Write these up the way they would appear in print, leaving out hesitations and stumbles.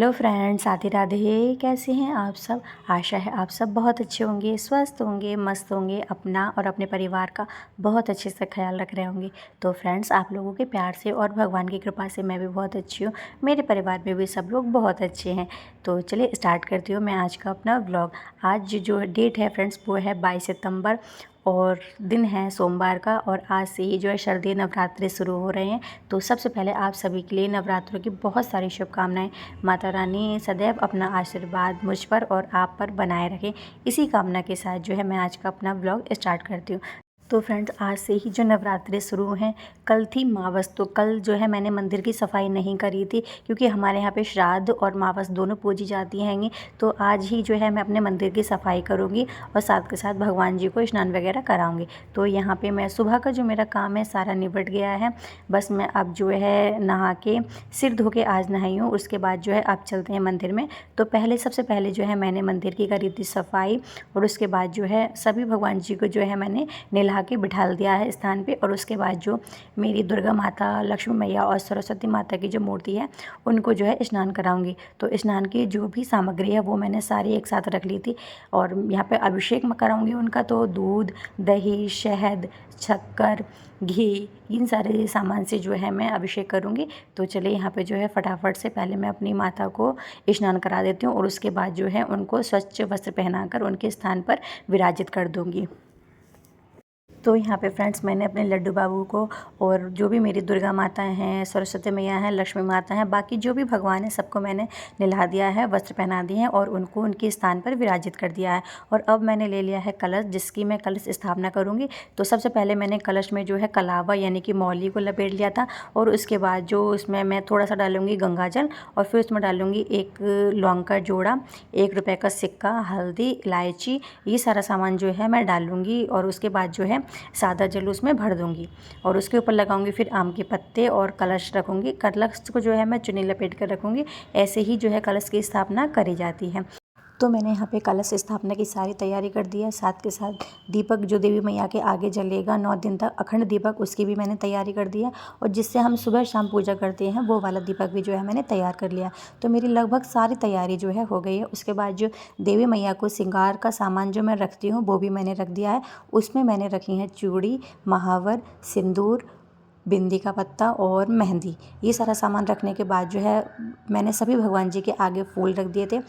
Hello friends, Radhe Radhe. कैसे हैं आप सब। आशा है आप सब बहुत अच्छे होंगे, स्वस्थ होंगे, मस्त होंगे, अपना और अपने परिवार का बहुत अच्छे से ख्याल रख रहे होंगे। तो फ्रेंड्स, आप लोगों के प्यार से और भगवान की कृपा से मैं भी बहुत अच्छी हूँ। मेरे परिवार में भी सब लोग बहुत अच्छे हैं। तो चलिए स्टार्ट करती हूँ मैं आज का अपना व्लॉग। आज जो डेट है फ्रेंड्स वो है 22 सितंबर और दिन है सोमवार का। और आज से ही जो है शारदीय नवरात्रि शुरू हो रहे हैं। तो सबसे पहले आप सभी के लिए नवरात्रों की बहुत सारी शुभकामनाएं। माता रानी सदैव अपना आशीर्वाद मुझ पर और आप पर बनाए रखें। इसी कामना के साथ जो है मैं आज का अपना ब्लॉग स्टार्ट करती हूँ। तो फ्रेंड्स, आज से ही जो नवरात्रि शुरू हैं। कल थी मावस, तो कल जो है मैंने मंदिर की सफाई नहीं करी थी क्योंकि हमारे यहाँ पे श्राद्ध और मावस दोनों पूजी जाती हैंगी। तो आज ही जो है मैं अपने मंदिर की सफाई करूँगी और साथ के साथ भगवान जी को स्नान वगैरह कराऊँगी। तो यहाँ पे मैं सुबह का जो मेरा काम है सारा निपट गया है। बस मैं अब जो है नहा के सिर धो के आज नहाई हूँ। उसके बाद जो है अब चलते हैं मंदिर में। तो सबसे पहले जो है मैंने मंदिर की करी थी सफाई और उसके बाद जो है सभी भगवान जी को जो है मैंने नहला के बिठाल दिया है स्थान पे। और उसके बाद जो मेरी दुर्गा माता, लक्ष्मी मैया और सरस्वती माता की जो मूर्ति है उनको जो है स्नान कराऊंगी। तो स्नान की जो भी सामग्री है वो मैंने सारी एक साथ रख ली थी। और यहाँ पे अभिषेक में कराऊंगी उनका। तो दूध, दही, शहद, शक्कर, घी, इन सारे सामान से जो है मैं अभिषेक करूँगी। तो चलिए यहाँ पे जो है फटाफट से पहले मैं अपनी माता को स्नान करा देती हूँ और उसके बाद जो है उनको स्वच्छ वस्त्र पहनाकर उनके स्थान पर विराजित कर दूँगी। तो यहाँ पे फ्रेंड्स, मैंने अपने लड्डू बाबू को और जो भी मेरी दुर्गा माता हैं, सरस्वती मैया हैं, लक्ष्मी माता हैं, बाकी जो भी भगवान हैं सबको मैंने नहला दिया है, वस्त्र पहना दिए हैं और उनको उनके स्थान पर विराजित कर दिया है। और अब मैंने ले लिया है कलश, जिसकी मैं कलश स्थापना करूँगी। तो सबसे पहले मैंने कलश में जो है कलावा यानी कि मौली को लपेट लिया था। और उसके बाद जो उसमें मैं थोड़ा सा डालूँगी गंगा जल और फिर उसमें डालूँगी एक लौंग का जोड़ा, 1 रुपये का सिक्का, हल्दी, इलायची, ये सारा सामान जो है मैं डालूँगी। और उसके बाद जो है सादा जल उसमें भर दूँगी और उसके ऊपर लगाऊंगी फिर आम के पत्ते और कलश रखूँगी। कलश को जो है मैं चुन्नी लपेट कर रखूँगी। ऐसे ही जो है कलश की स्थापना करी जाती है। तो मैंने यहाँ पे कलश स्थापना की सारी तैयारी कर दी है। साथ के साथ दीपक जो देवी मैया के आगे जलेगा 9 दिन तक अखंड दीपक, उसकी भी मैंने तैयारी कर दी है। और जिससे हम सुबह शाम पूजा करते हैं वो वाला दीपक भी जो है मैंने तैयार कर लिया। तो मेरी लगभग सारी तैयारी जो है हो गई है। उसके बाद जो देवी मैया को श्रृंगार का सामान जो मैं रखती हूँ वो भी मैंने रख दिया है। उसमें मैंने रखी हैं चूड़ी, महावर, सिंदूर, बिंदी का पत्ता और मेहंदी। ये सारा सामान रखने के बाद जो है मैंने सभी भगवान जी के आगे फूल रख दिए थे।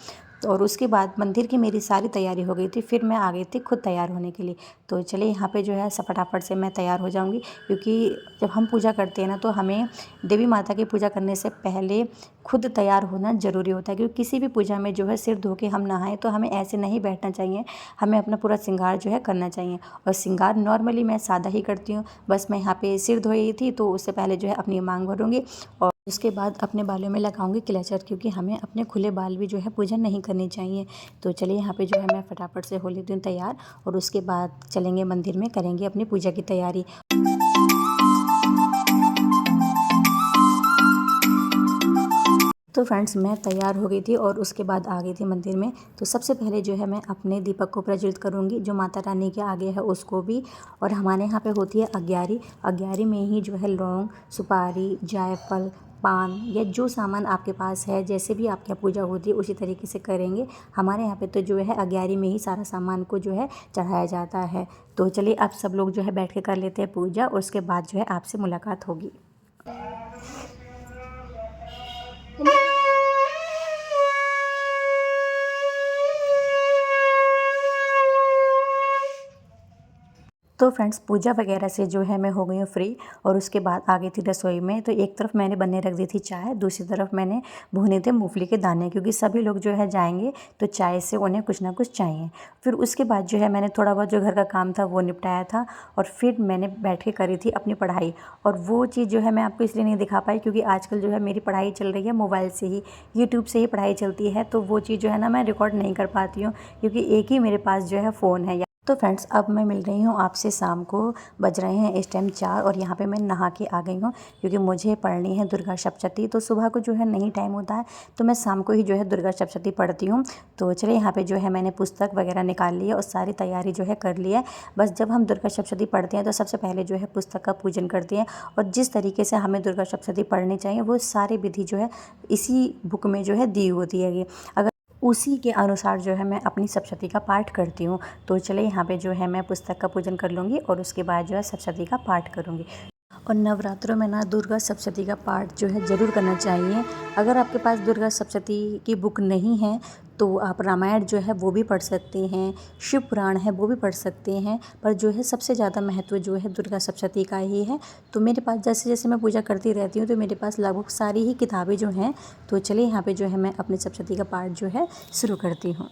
और उसके बाद मंदिर की मेरी सारी तैयारी हो गई थी। फिर मैं आ गई थी खुद तैयार होने के लिए। तो चलिए यहाँ पे जो है फटाफट से मैं तैयार हो जाऊँगी क्योंकि जब हम पूजा करते हैं ना तो हमें देवी माता की पूजा करने से पहले खुद तैयार होना ज़रूरी होता है। क्योंकि किसी भी पूजा में जो है सिर धो के हम नहाएं तो हमें ऐसे नहीं बैठना चाहिए। हमें अपना पूरा श्रृंगार जो है करना चाहिए। और श्रृंगार नॉर्मली मैं सादा ही करती हूँ। बस मैं यहाँ पे सिर धोई थी तो उससे पहले जो है अपनी मांग भरूँगी और उसके बाद अपने बालों में लगाऊंगी क्लचर, क्योंकि हमें अपने खुले बाल भी जो है पूजा नहीं करनी चाहिए। तो चलिए यहाँ पे जो है मैं फटाफट से हो लेती हूँ तैयार और उसके बाद चलेंगे मंदिर में, करेंगे अपनी पूजा की तैयारी। तो फ्रेंड्स, मैं तैयार हो गई थी और उसके बाद आ गई थी मंदिर में। तो सबसे पहले जो है मैं अपने दीपक को प्रज्वलित करूँगी, जो माता रानी के आगे है उसको भी। और हमारे यहाँ पे होती है अग्यारी। अग्यारी में ही जो है लौंग, सुपारी, जायफल, पान या जो सामान आपके पास है, जैसे भी आपके यहाँ पूजा होती है उसी तरीके से करेंगे। हमारे यहाँ पे तो जो है अग्यारी में ही सारा सामान को जो है चढ़ाया जाता है। तो चलिए अब सब लोग जो है बैठ के कर लेते हैं पूजा। उसके बाद जो है आपसे मुलाकात होगी। तो फ्रेंड्स, पूजा वगैरह से जो है मैं हो गई हूँ फ्री और उसके बाद आ गई थी रसोई में। तो एक तरफ मैंने बनने रख दी थी चाय, दूसरी तरफ मैंने भुने थे मूंगफली के दाने, क्योंकि सभी लोग जो है जाएंगे तो चाय से उन्हें कुछ ना कुछ चाहिए। फिर उसके बाद जो है मैंने थोड़ा बहुत जो घर का काम था वो निपटाया था और फिर मैंने बैठ के करी थी अपनी पढ़ाई। और वो चीज़ जो है मैं आपको इसलिए नहीं दिखा पाई क्योंकि आजकल जो है मेरी पढ़ाई चल रही है मोबाइल से ही, यूट्यूब से ही पढ़ाई चलती है। तो वो चीज़ जो है ना मैं रिकॉर्ड नहीं कर पाती हूँ क्योंकि एक ही मेरे पास जो है फ़ोन है। तो फ्रेंड्स अब मैं मिल रही हूँ आपसे शाम को, बज रहे हैं इस टाइम 4 और यहाँ पे मैं नहा के आ गई हूँ क्योंकि मुझे पढ़नी है दुर्गा सप्तशती। तो सुबह को जो है नहीं टाइम होता है तो मैं शाम को ही जो है दुर्गा सप्तशती पढ़ती हूँ। तो चलिए यहाँ पे जो है मैंने पुस्तक वगैरह निकाल ली है और सारी तैयारी जो है कर ली है। बस जब हम दुर्गा सप्तशती पढ़ते हैं तो सबसे पहले जो है पुस्तक का पूजन करते हैं और जिस तरीके से हमें दुर्गा सप्तशती पढ़नी चाहिए वो सारी विधि जो है इसी बुक में जो है दी होती है। अगर उसी के अनुसार जो है मैं अपनी सप्तशती का पाठ करती हूँ। तो चलिए यहाँ पे जो है मैं पुस्तक का पूजन कर लूँगी और उसके बाद जो है सप्तशती का पाठ करूँगी। और नवरात्रों में ना दुर्गा सप्तशती का पाठ जो है ज़रूर करना चाहिए। अगर आपके पास दुर्गा सप्तशती की बुक नहीं है तो आप रामायण जो है वो भी पढ़ सकते हैं, शिव पुराण है वो भी पढ़ सकते हैं, पर जो है सबसे ज़्यादा महत्व जो है दुर्गा सप्तशती का ही है। तो मेरे पास जैसे जैसे मैं पूजा करती रहती हूँ तो मेरे पास लगभग सारी ही किताबें जो हैं। तो चलिए यहाँ पे जो है मैं अपनी सप्तशती का पाठ जो है शुरू करती हूँ।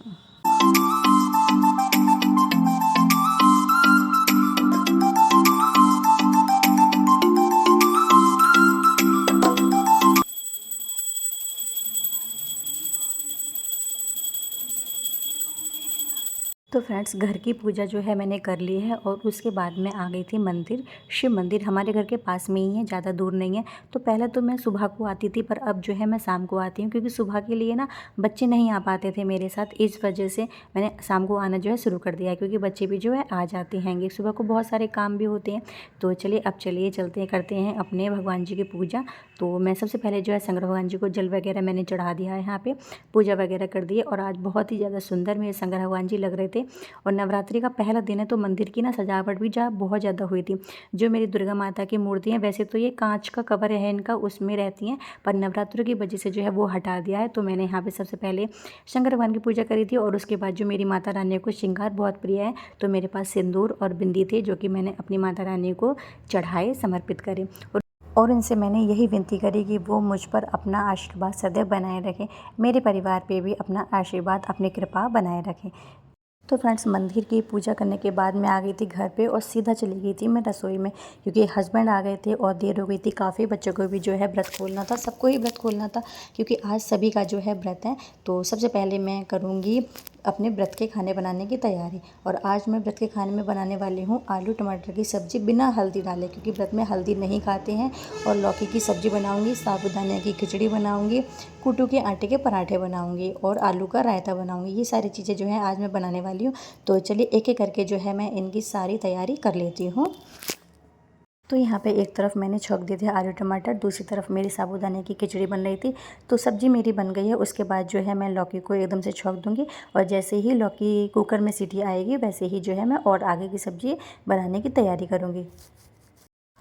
तो फ्रेंड्स घर की पूजा जो है मैंने कर ली है और उसके बाद मैं आ गई थी मंदिर। शिव मंदिर हमारे घर के पास में ही है, ज़्यादा दूर नहीं है। तो पहले तो मैं सुबह को आती थी पर अब जो है मैं शाम को आती हूँ क्योंकि सुबह के लिए ना बच्चे नहीं आ पाते थे मेरे साथ। इस वजह से मैंने शाम को आना जो है शुरू कर दिया है क्योंकि बच्चे भी जो है आ जाते हैंगे। सुबह को बहुत सारे काम भी होते हैं। तो चलिए अब चलिए चलते हैं, करते हैं अपने भगवान जी की पूजा। तो मैं सबसे पहले जो है शंकर भगवान जी को जल वगैरह मैंने चढ़ा दिया है, यहाँ पर पूजा वगैरह कर दी है। और आज बहुत ही ज़्यादा सुंदर मेरे शंकर भगवान जी लग रहे थे। और नवरात्रि का पहला दिन है तो मंदिर की ना सजावट भी बहुत ज़्यादा हुई थी। जो मेरी दुर्गा माता की मूर्ति है वैसे तो ये कांच का कवर है इनका, उसमें रहती हैं, पर नवरात्रि की वजह से जो है वो हटा दिया है। तो मैंने यहाँ पे सबसे पहले शंकर भगवान की पूजा करी थी और उसके बाद जो मेरी माता रानी को श्रृंगार बहुत प्रिय है तो मेरे पास सिंदूर और बिंदी थे जो कि मैंने अपनी माता रानी को चढ़ाए, समर्पित करे। और इनसे मैंने यही विनती करी कि वो मुझ पर अपना आशीर्वाद सदैव बनाए रखें, मेरे परिवार पे भी अपना आशीर्वाद, अपनी कृपा बनाए रखें। तो फ्रेंड्स मंदिर की पूजा करने के बाद मैं आ गई थी घर पे और सीधा चली गई थी मैं रसोई में क्योंकि हस्बैंड आ गए थे और देर हो गई थी काफ़ी। बच्चों को भी जो है व्रत खोलना था, सबको ही व्रत खोलना था क्योंकि आज सभी का जो है व्रत है। तो सबसे पहले मैं करूँगी अपने व्रत के खाने बनाने की तैयारी। और आज मैं व्रत के खाने में बनाने वाली हूँ आलू टमाटर की सब्ज़ी बिना हल्दी डाले क्योंकि व्रत में हल्दी नहीं खाते हैं। और लौकी की सब्ज़ी बनाऊँगी, साबूदाने की खिचड़ी बनाऊँगी, कुट्टू के आटे के पराठे बनाऊँगी और आलू का रायता बनाऊँगी। ये सारी चीज़ें जो है आज मैं बनाने वाली हूँ। तो चलिए एक एक करके जो है मैं इनकी सारी तैयारी कर लेती हूँ। तो यहाँ पे एक तरफ मैंने छौंक दिए थे आलू टमाटर, दूसरी तरफ मेरी साबूदाने की खिचड़ी बन रही थी। तो सब्ज़ी मेरी बन गई है। उसके बाद जो है मैं लौकी को एकदम से छौंक दूँगी और जैसे ही लौकी कुकर में सीटी आएगी वैसे ही जो है मैं और आगे की सब्ज़ी बनाने की तैयारी करूँगी।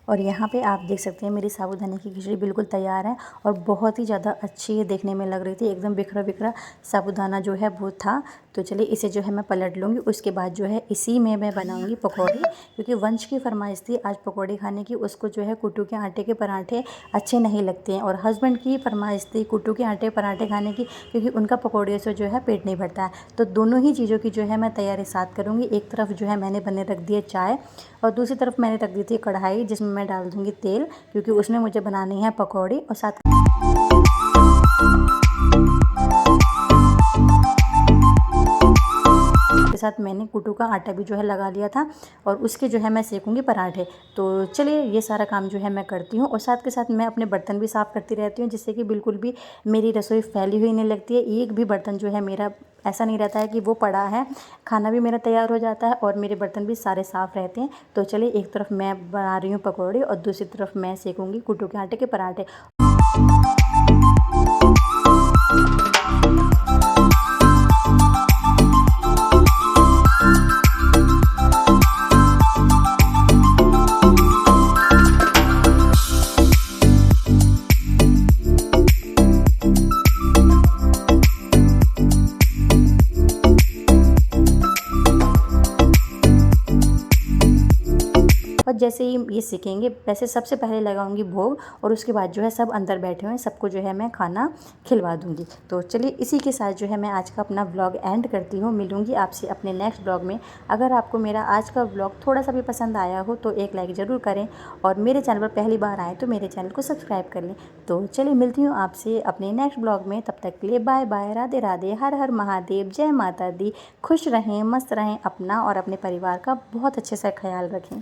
और यहाँ पे आप देख सकते हैं मेरी साबूदाने की खिचड़ी बिल्कुल तैयार है और बहुत ही ज़्यादा अच्छी देखने में लग रही थी, एकदम बिखरा बिखरा साबूदाना जो है वो था। तो चलिए इसे जो है मैं पलट लूँगी। उसके बाद जो है इसी में मैं बनाऊँगी पकौड़ी क्योंकि वंश की फरमाइश थी आज पकौड़ी खाने की। उसको जो है कुट्टू के आटे के पराठे अच्छे नहीं लगते हैं और हस्बैंड की फरमाइश थी कुट्टू के आटे पराठे खाने की क्योंकि उनका पकौड़े से जो है पेट नहीं भरता है। तो दोनों ही चीज़ों की जो है मैं तैयारी साथ करूँगी। एक तरफ जो है मैंने बने रख दिए चाय और दूसरी तरफ मैंने रख दी थी कढ़ाई जिसमें मैं डाल दूँगी तेल क्योंकि उसमें मुझे बनानी है पकौड़ी। और साथ के साथ मैंने कुट्टू का आटा भी जो है लगा लिया था और उसके जो है मैं सेकूंगी पराठे। तो चलिए ये सारा काम जो है मैं करती हूँ और साथ के साथ मैं अपने बर्तन भी साफ़ करती रहती हूँ जिससे कि बिल्कुल भी मेरी रसोई फैली हुई नहीं लगती है। एक भी बर्तन जो है मेरा ऐसा नहीं रहता है कि वो पड़ा है। खाना भी मेरा तैयार हो जाता है और मेरे बर्तन भी सारे साफ़ रहते हैं। तो चलिए एक तरफ मैं बना रही हूँ पकौड़ी और दूसरी तरफ मैं सेकूंगी कुट्टू के आटे के पराठे। और जैसे ही ये सीखेंगे वैसे सबसे पहले लगाऊंगी भोग और उसके बाद जो है सब अंदर बैठे हुए हैं, सबको जो है मैं खाना खिलवा दूंगी। तो चलिए इसी के साथ जो है मैं आज का अपना व्लॉग एंड करती हूँ। मिलूंगी आपसे अपने नेक्स्ट व्लॉग में। अगर आपको मेरा आज का व्लॉग थोड़ा सा भी पसंद आया हो तो एक लाइक ज़रूर करें और मेरे चैनल पर पहली बार आए तो मेरे चैनल को सब्सक्राइब कर लें। तो चलिए मिलती हूँ आपसे अपने नेक्स्ट ब्लॉग में। तब तक के लिए बाय बाय, राधे राधे, हर हर महादेव, जय माता दी। खुश रहें, मस्त रहें, अपना और अपने परिवार का बहुत अच्छे से ख्याल रखें।